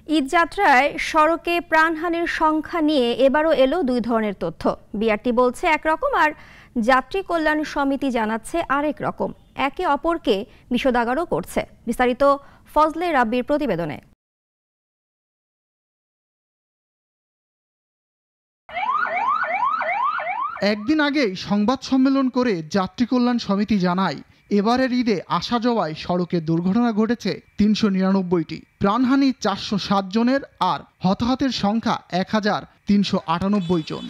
ঈদযাত্রায় সড়কে প্রাণহানির সংখ্যা নিয়ে এবারও এলো দুই ধরনের তথ্য। বিআরটি বলছে একরকম, আর যাত্রী কল্যাণ সমিতি জানাচ্ছে আরেক রকম। একে অপরকে বিষোদাগারও করছে। বিস্তারিত ফজলে রাব্বির প্রতিবেদনে। একদিন আগেই সংবাদ সম্মেলন করে যাত্রী কল্যাণ সমিতি জানায়, এবারের ঈদে আসা যাওয়ায় সড়কে দুর্ঘটনা ঘটেছে ৩৯৯টি, প্রাণহানি ৪০৭ জনের, আর হতাহতের সংখ্যা ১,৩৯৮ জন।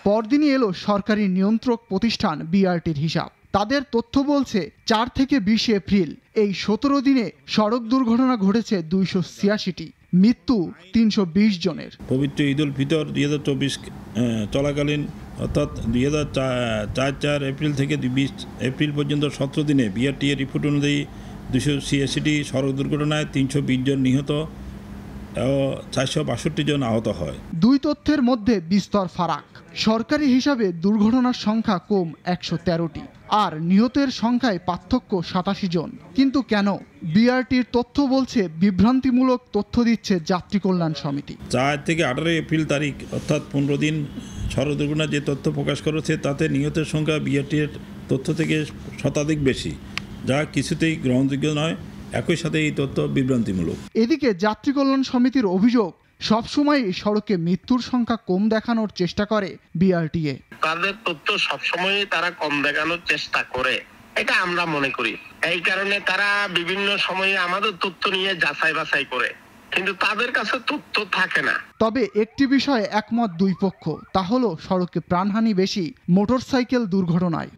পরদিনই এলো সরকারি নিয়ন্ত্রক প্রতিষ্ঠান বিআরটির হিসাব। তাদের তথ্য বলছে ৪ থেকে ২০ এপ্রিল এই ১৭ দিনে সড়ক দুর্ঘটনা ঘটেছে ২৮৬টি, মৃত্যু ৩২০ জনের। পবিত্র ঈদ উল ফিতর ২০২৪ চলাকালীন অর্থাৎ ২০০৪ এপ্রিল থেকে ২০ এপ্রিল পর্যন্ত ১৭ দিনে বিআরটি এর রিপোর্ট অনুযায়ী ২৮৬টি সড়ক দুর্ঘটনায় ৩২০ জন নিহত ও ৪৬২ জন আহত হয়। দুই তথ্যের মধ্যে বিস্তর ফারাক। সরকারি হিসাবে দুর্ঘটনার সংখ্যা কম ১১৩টি, আর নিহতের সংখ্যায় পার্থক্য ৮৭ জন। কিন্তু কেন? বিআরটির তথ্য বলছে বিভ্রান্তিমূলক তথ্য দিচ্ছে যাত্রী কল্যাণ সমিতি। ৪ থেকে ১৮ এপ্রিল তারিখ অর্থাৎ ১৫ দিন সড়ক দুর্ঘটনার যে তথ্য প্রকাশ করেছে তাতে নিহতের সংখ্যা বিআরটির তথ্য থেকে শতাধিক বেশি, যা কিছুতেই গ্রহণযোগ্য নয়। একই সাথে এই তথ্য বিভ্রান্তিমূলক। এদিকে যাত্রী কল্যাণ সমিতির অভিযোগ, সবসময় সড়কে মৃত্যুর সংখ্যা কম দেখানোর চেষ্টা করে বিআরটিএ। তাদের তথ্য সবসময় তারা কম দেখানোর চেষ্টা করে, এটা আমরা মনে করি। এই কারণে তারা বিভিন্ন সময়ে আমাদের তথ্য নিয়ে যাচাই বাছাই করে, কিন্তু তাদের কাছে তথ্য থাকে না। তবে একটি বিষয়ে একমত দুই পক্ষ, তা হলো সড়কে প্রাণহানি বেশি মোটরসাইকেল দুর্ঘটনায়।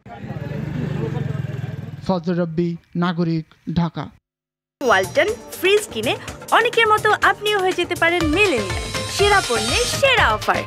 ফজলে রাব্বি, নাগরিক, ঢাকা। ওয়ালটন ফ্রিজ কিনে অনেকের মতো আপনিও হয়ে যেতে পারেন মিলেনিয়াল। সেরা পণ্যের সেরা অফার।